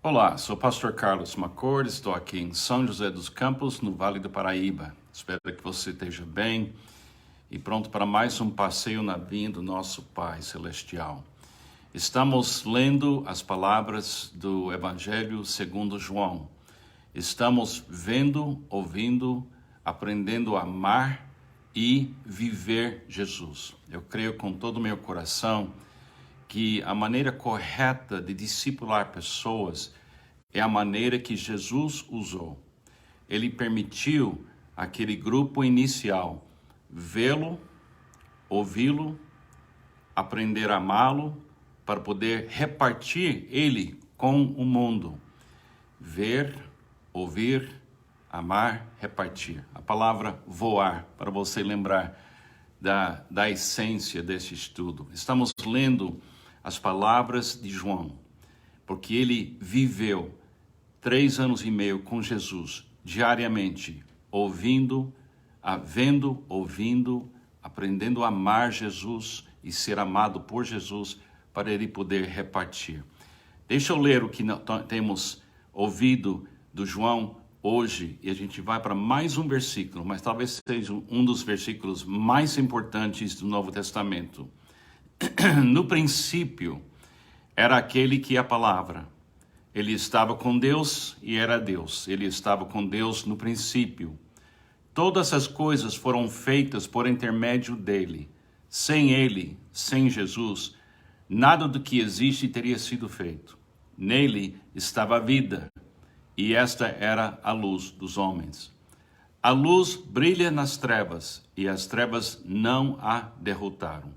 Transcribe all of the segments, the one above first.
Olá, sou o pastor Carlos Macord, estou aqui em São José dos Campos, no Vale do Paraíba. Espero que você esteja bem e pronto para mais um passeio na vinha do nosso Pai Celestial. Estamos lendo as palavras do Evangelho segundo João. Estamos vendo, ouvindo, aprendendo a amar e viver Jesus. Eu creio com todo o meu coração que a maneira correta de discipular pessoas é a maneira que Jesus usou. Ele permitiu aquele grupo inicial vê-lo, ouvi-lo, aprender a amá-lo, para poder repartir ele com o mundo. Ver, ouvir, amar, repartir. A palavra voar, para você lembrar da essência desse estudo. Estamos lendo as palavras de João, porque ele viveu 3 anos e meio com Jesus, diariamente, ouvindo, vendo, ouvindo, aprendendo a amar Jesus e ser amado por Jesus, para ele poder repartir. Deixa eu ler o que temos ouvido do João hoje, e a gente vai para mais um versículo, mas talvez seja um dos versículos mais importantes do Novo Testamento. No princípio, era aquele que é a palavra. Ele estava com Deus e era Deus. Ele estava com Deus no princípio. Todas as coisas foram feitas por intermédio dele. Sem ele, sem Jesus, nada do que existe teria sido feito. Nele estava a vida, e esta era a luz dos homens. A luz brilha nas trevas, e as trevas não a derrotaram.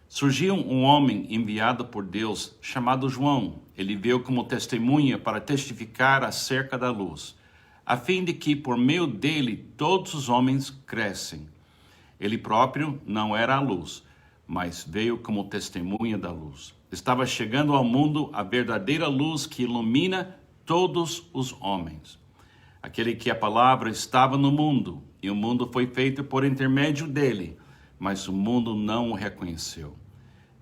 Surgiu um homem enviado por Deus, chamado João. Ele veio como testemunha para testificar acerca da luz, a fim de que por meio dele todos os homens crescem. Ele próprio não era a luz, mas veio como testemunha da luz. Estava chegando ao mundo a verdadeira luz que ilumina todos os homens. Aquele que a palavra estava no mundo, e o mundo foi feito por intermédio dele, mas o mundo não o reconheceu.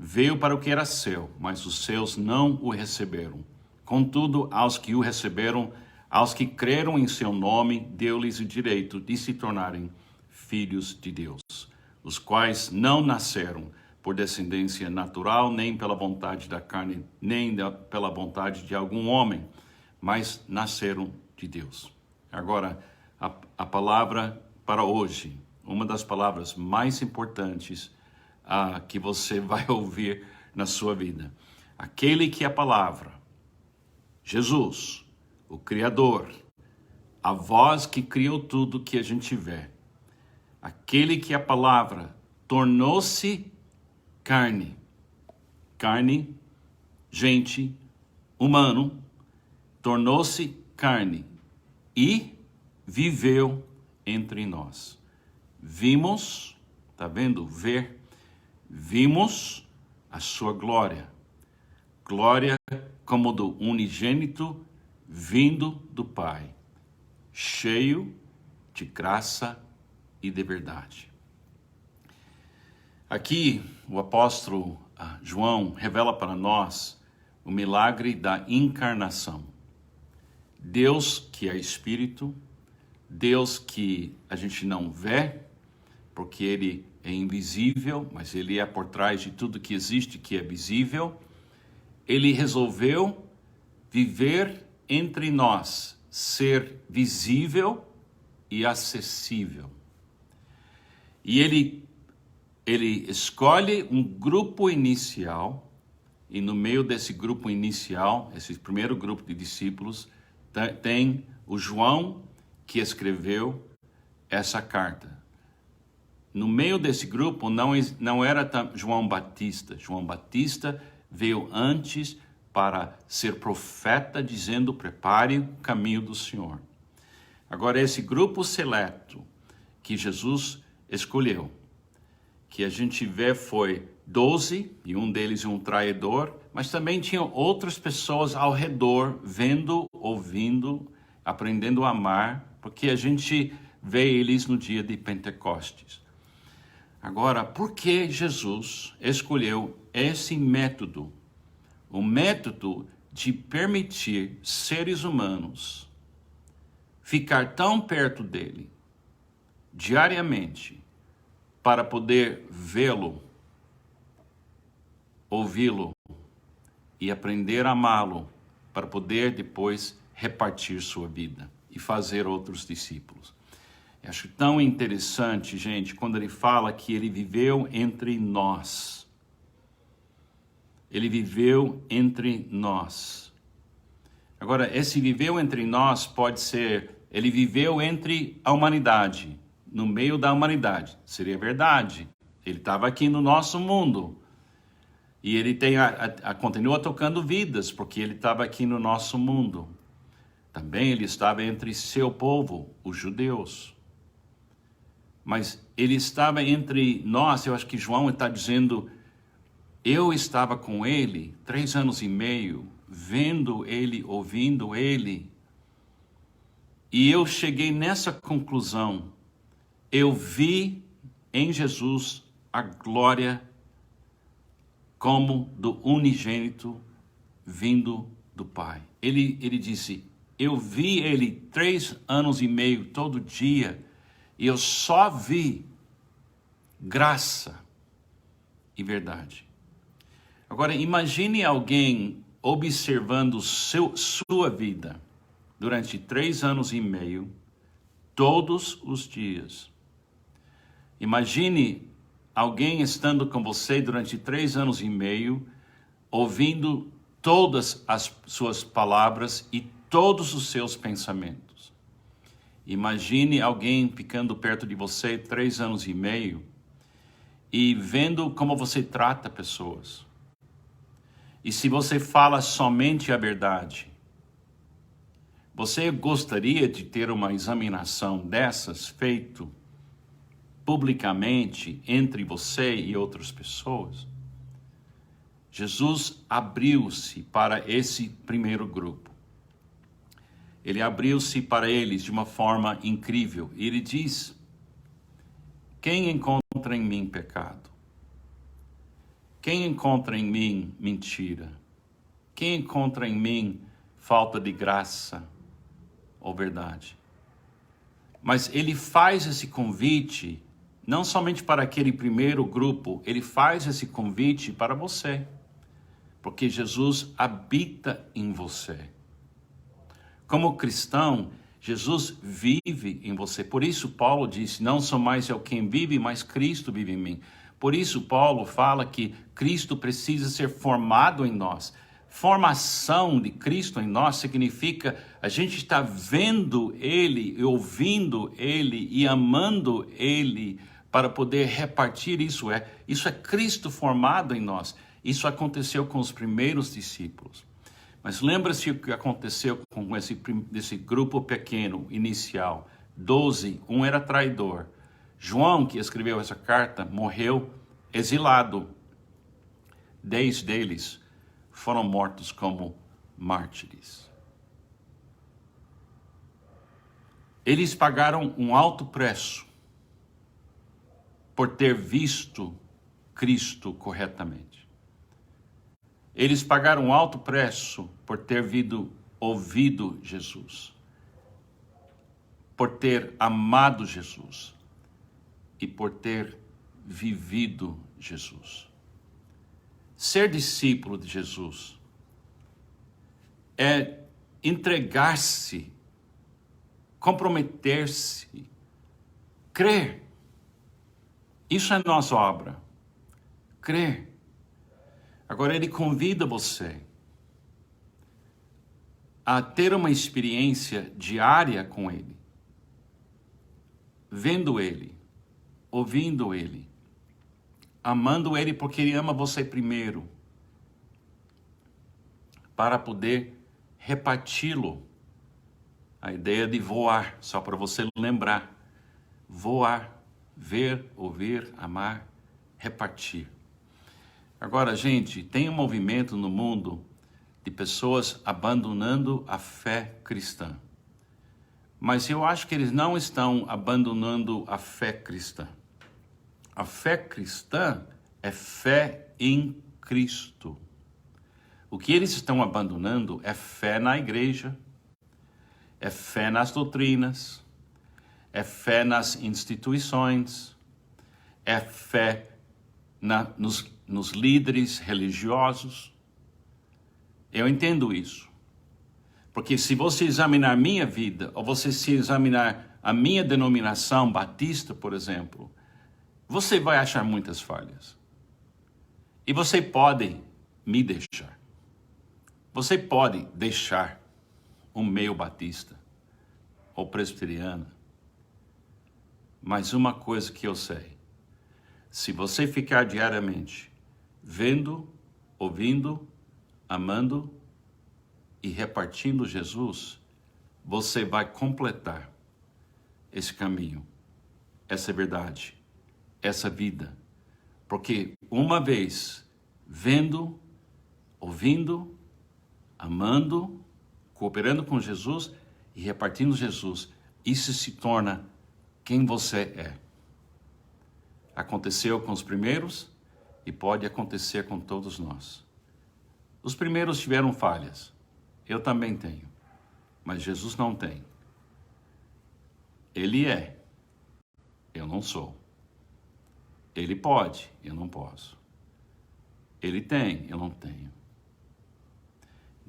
Veio para o que era seu, mas os seus não o receberam. Contudo, aos que o receberam, aos que creram em seu nome, deu-lhes o direito de se tornarem filhos de Deus, os quais não nasceram por descendência natural, nem pela vontade da carne, nem pela vontade de algum homem, mas nasceram de Deus. Agora, a palavra para hoje, uma das palavras mais importantes que você vai ouvir na sua vida. Aquele que é a palavra, Jesus, o Criador, a voz que criou tudo que a gente vê. Aquele que é a palavra tornou-se carne, gente, humano, tornou-se carne e viveu entre nós. Vimos, tá vendo? Ver. Vimos a sua glória, glória como do unigênito vindo do Pai, cheio de graça e de verdade. Aqui o apóstolo João revela para nós o milagre da encarnação. Deus que é Espírito, Deus que a gente não vê, porque ele é invisível, mas ele é por trás de tudo que existe, que é visível. Ele resolveu viver entre nós, ser visível e acessível. E ele escolhe um grupo inicial, e no meio desse grupo inicial, esse primeiro grupo de discípulos, tem o João que escreveu essa carta. No meio desse grupo não era João Batista. João Batista veio antes para ser profeta, dizendo: prepare o caminho do Senhor. Agora, esse grupo seleto que Jesus escolheu, que a gente vê foi 12, e um deles um traidor, mas também tinham outras pessoas ao redor, vendo, ouvindo, aprendendo a amar, porque a gente vê eles no dia de Pentecostes. Agora, por que Jesus escolheu esse método? O método de permitir seres humanos ficar tão perto dele diariamente para poder vê-lo, ouvi-lo e aprender a amá-lo, para poder depois repartir sua vida e fazer outros discípulos. Eu acho tão interessante, gente, quando ele fala que ele viveu entre nós. Ele viveu entre nós. Agora, esse viveu entre nós pode ser, ele viveu entre a humanidade, no meio da humanidade. Seria verdade. Ele estava aqui no nosso mundo. E ele continua tocando vidas, porque ele estava aqui no nosso mundo. Também ele estava entre seu povo, os judeus. Mas ele estava entre nós, eu acho que João está dizendo, eu estava com ele 3 anos e meio, vendo ele, ouvindo ele. E eu cheguei nessa conclusão. Eu vi em Jesus a glória como do unigênito vindo do Pai. Ele disse, eu vi ele 3 anos e meio todo dia, e eu só vi graça e verdade. Agora, imagine alguém observando sua vida durante 3 anos e meio, todos os dias. Imagine alguém estando com você durante 3 anos e meio, ouvindo todas as suas palavras e todos os seus pensamentos. Imagine alguém ficando perto de você 3 anos e meio e vendo como você trata pessoas. E se você fala somente a verdade, você gostaria de ter uma examinação dessas feito publicamente entre você e outras pessoas? Jesus abriu-se para esse primeiro grupo. Ele abriu-se para eles de uma forma incrível. E ele diz, quem encontra em mim pecado? Quem encontra em mim mentira? Quem encontra em mim falta de graça ou verdade? Mas ele faz esse convite não somente para aquele primeiro grupo, ele faz esse convite para você, porque Jesus habita em você. Como cristão, Jesus vive em você. Por isso Paulo disse, não sou mais eu quem vive, mas Cristo vive em mim. Por isso Paulo fala que Cristo precisa ser formado em nós. Formação de Cristo em nós significa a gente está vendo Ele, ouvindo Ele e amando Ele para poder repartir isso. Isso é Cristo formado em nós. Isso aconteceu com os primeiros discípulos. Mas lembra-se o que aconteceu com esse grupo pequeno, inicial. 12, um era traidor. João, que escreveu essa carta, morreu exilado. 10 deles foram mortos como mártires. Eles pagaram um alto preço por ter visto Cristo corretamente. Eles pagaram um alto preço por ter ouvido Jesus, por ter amado Jesus e por ter vivido Jesus. Ser discípulo de Jesus é entregar-se, comprometer-se, crer. Isso é nossa obra, crer. Agora ele convida você a ter uma experiência diária com ele, vendo ele, ouvindo ele, amando ele porque ele ama você primeiro, para poder reparti-lo. A ideia de voar, só para você lembrar. Voar, ver, ouvir, amar, repartir. Agora, gente, tem um movimento no mundo de pessoas abandonando a fé cristã. Mas eu acho que eles não estão abandonando a fé cristã. A fé cristã é fé em Cristo. O que eles estão abandonando é fé na igreja, é fé nas doutrinas, é fé nas instituições, é fé nos líderes religiosos. Eu entendo isso. Porque se você examinar minha vida, ou você se examinar a minha denominação batista, por exemplo, você vai achar muitas falhas. E você pode me deixar. Você pode deixar um meio batista ou presbiteriano. Mas uma coisa que eu sei, se você ficar diariamente vendo, ouvindo, amando e repartindo Jesus, você vai completar esse caminho, essa verdade, essa vida. Porque uma vez vendo, ouvindo, amando, cooperando com Jesus e repartindo Jesus, isso se torna quem você é. Aconteceu com os primeiros e pode acontecer com todos nós. Os primeiros tiveram falhas. Eu também tenho. Mas Jesus não tem. Ele é. Eu não sou. Ele pode. Eu não posso. Ele tem. Eu não tenho.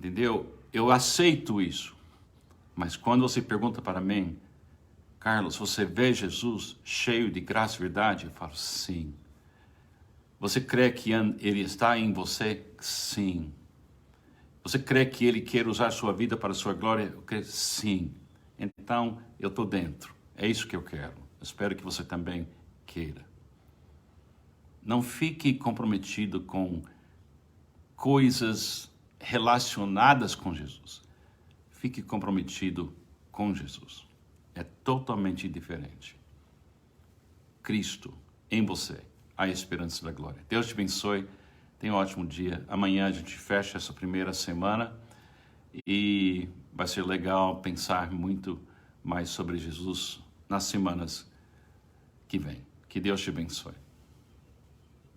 Entendeu? Eu aceito isso. Mas quando você pergunta para mim, Carlos, você vê Jesus cheio de graça e verdade? Eu falo, sim. Você crê que ele está em você? Sim. Você crê que ele quer usar sua vida para a sua glória? Eu creio, sim. Então, eu estou dentro. É isso que eu quero. Eu espero que você também queira. Não fique comprometido com coisas relacionadas com Jesus. Fique comprometido com Jesus. É totalmente diferente. Cristo em você, a esperança da glória. Deus te abençoe. Tenha um ótimo dia. Amanhã a gente fecha essa primeira semana e vai ser legal pensar muito mais sobre Jesus nas semanas que vêm. Que Deus te abençoe.